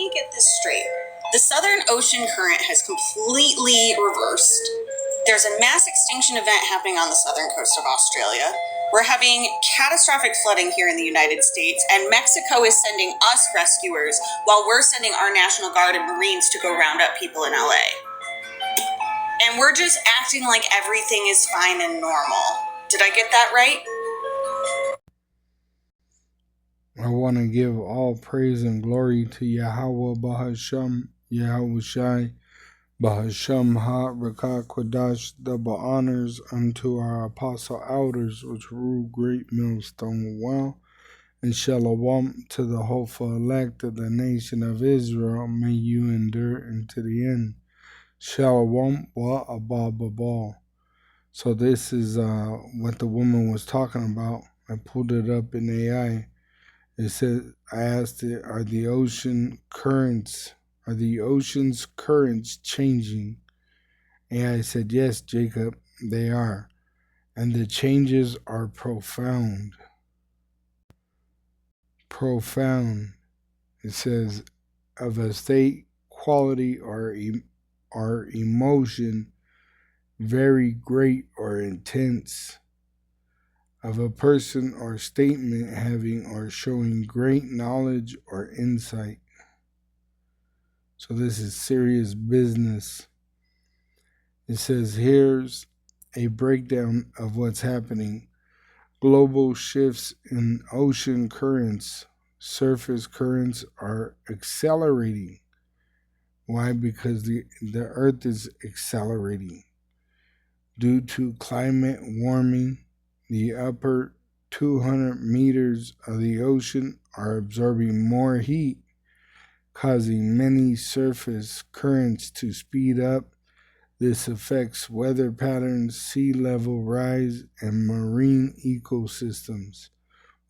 me get this straight. The Southern Ocean current has completely reversed. There's a mass extinction event happening on the southern coast of Australia. We're having catastrophic flooding here in the United States, and Mexico is sending us rescuers while we're sending our National Guard and Marines to go round up people in LA. And we're just acting like everything is fine and normal. Did I get that right? I want to give all praise and glory to Yahweh Bahasham, Yahweh Shai, Bahasham Ha Rakah Kwadash, double honors unto our apostle elders which rule great millstone well, and shalom to the hopeful elect of the nation of Israel. May you endure unto the end. Shalom wa abababal. So this is what the woman was talking about. I pulled it up in AI. It said, I asked it, are the ocean's currents changing? AI said, yes, Jacob, they are. And the changes are profound. Profound. It says, of a state, quality, or emotion, very great or intense. Of a person or statement having or showing great knowledge or insight. So this is serious business. It says here's a breakdown of what's happening. Global shifts in ocean currents. Surface currents are accelerating. Why? Because the earth is accelerating. Due to climate warming, the upper 200 meters of the ocean are absorbing more heat, causing many surface currents to speed up. This affects weather patterns, sea level rise, and marine ecosystems,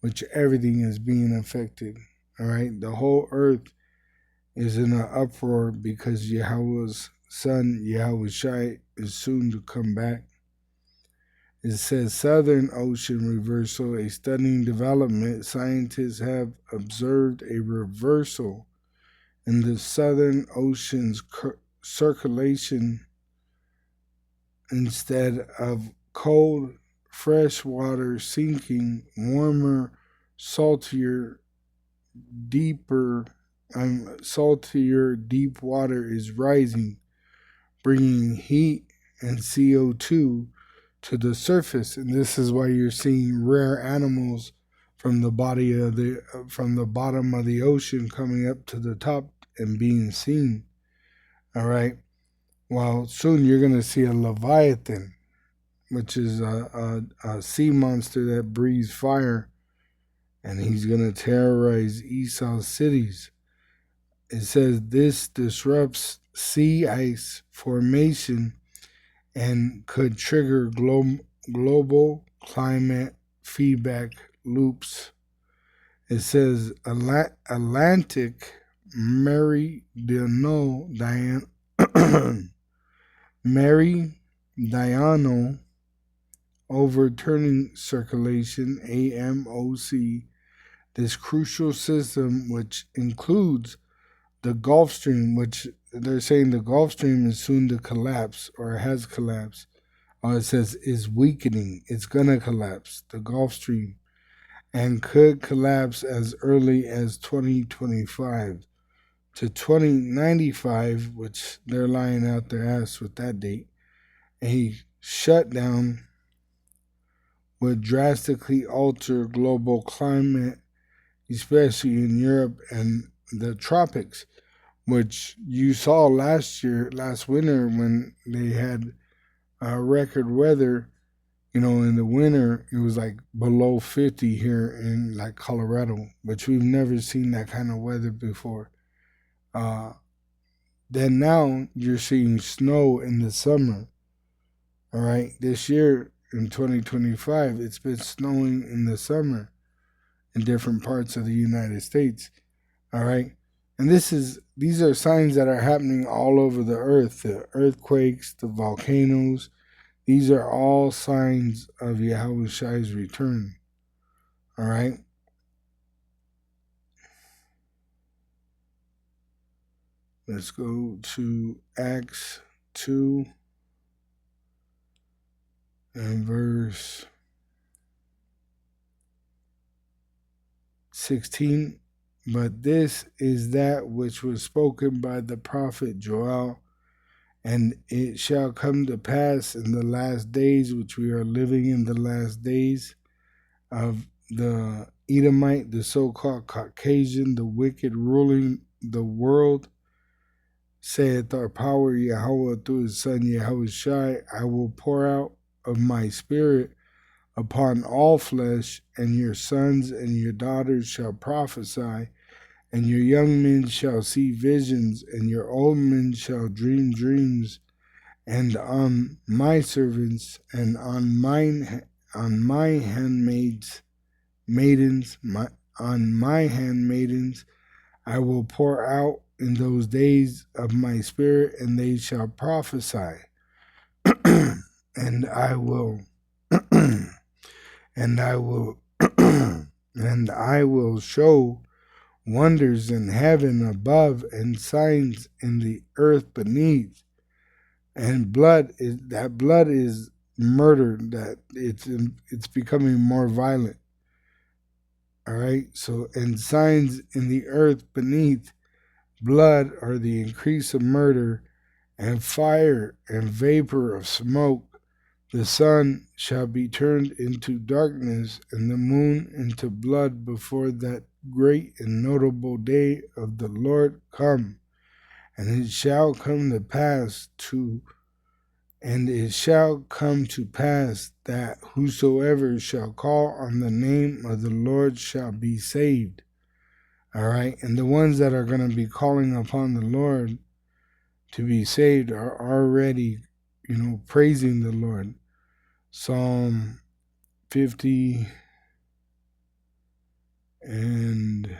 which everything is being affected. All right, the whole earth is in an uproar because Yahweh's son, Yahweh Shai, is soon to come back. It says Southern Ocean reversal, a stunning development. Scientists have observed a reversal in the Southern Ocean's circulation. Instead of cold, fresh water sinking, warmer, saltier, deep water is rising, bringing heat and CO2 to the surface, and this is why you're seeing rare animals from the bottom of the ocean coming up to the top and being seen. All right. Well, soon you're gonna see a leviathan, which is a sea monster that breathes fire, and he's gonna terrorize Esau's cities. It says this disrupts sea ice formation and could trigger global climate feedback loops. It says Atlantic Meridional overturning circulation, AMOC, this crucial system, which includes the Gulf Stream, which they're saying the Gulf Stream is soon to collapse or has collapsed. It says is weakening. It's going to collapse, the Gulf Stream, and could collapse as early as 2025 to 2095, which they're lying out their ass with that date. A shutdown would drastically alter global climate, especially in Europe and the tropics, which you saw last winter when they had record weather. You know, in the winter, it was like below 50 here in like Colorado, which we've never seen that kind of weather before. Then now you're seeing snow in the summer. All right, this year in 2025, it's been snowing in the summer in different parts of the United States. All right. And these are signs that are happening all over the earth. The earthquakes, the volcanoes, these are all signs of Yahweh Shai's return. All right. Let's go to Acts 2 and verse 16. But this is that which was spoken by the prophet Joel, and it shall come to pass in the last days, which we are living in the last days, of the Edomite, the so-called Caucasian, the wicked ruling the world, saith our power Yahweh through his son Yahushai, I will pour out of my spirit upon all flesh, and your sons and your daughters shall prophesy, and your young men shall see visions, and your old men shall dream dreams. And on my servants and on my handmaids, on my handmaidens, I will pour out in those days of my spirit, and they shall prophesy. and I will, and I will, and I will show wonders in heaven above and signs in the earth beneath. And blood is murder, that it's becoming more violent. All right. So, and signs in the earth beneath, blood are the increase of murder, and fire and vapor of smoke. The sun shall be turned into darkness, and the moon into blood before that great and notable day of the Lord come. And it shall come to pass that whosoever shall call on the name of the Lord shall be saved. All right. And the ones that are going to be calling upon the Lord to be saved are already, praising the Lord. Psalm 50 and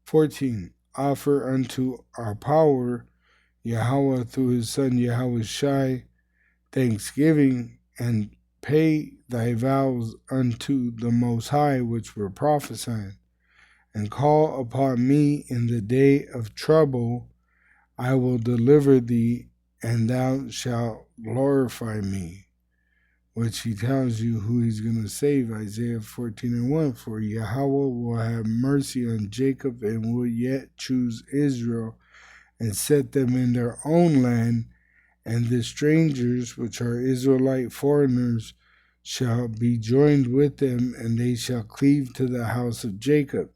14. Offer unto our power Yahweh through his son Yahushai thanksgiving, and pay thy vows unto the Most High which were prophesying, and call upon me in the day of trouble. I will deliver thee, and thou shalt glorify me. Which he tells you who he's going to save, Isaiah 14:1. For Yahweh will have mercy on Jacob, and will yet choose Israel, and set them in their own land, and the strangers, which are Israelite foreigners, shall be joined with them, and they shall cleave to the house of Jacob,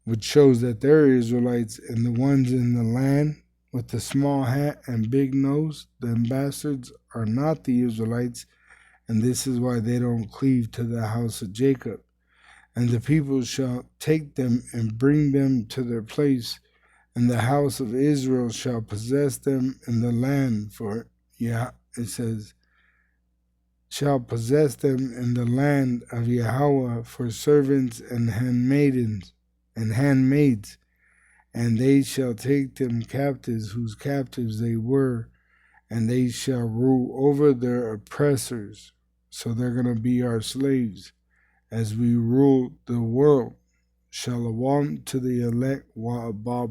which shows that they're Israelites, and the ones in the land with the small hat and big nose, the bastards, are not the Israelites, and this is why they don't cleave to the house of Jacob. And the people shall take them and bring them to their place, and the house of Israel shall possess them in the land. For, it says, shall possess them in the land of Yahweh for servants and handmaids, and they shall take them captives, whose captives they were, and they shall rule over their oppressors. So they're going to be our slaves as we rule the world. Shalom to the elect wa abba.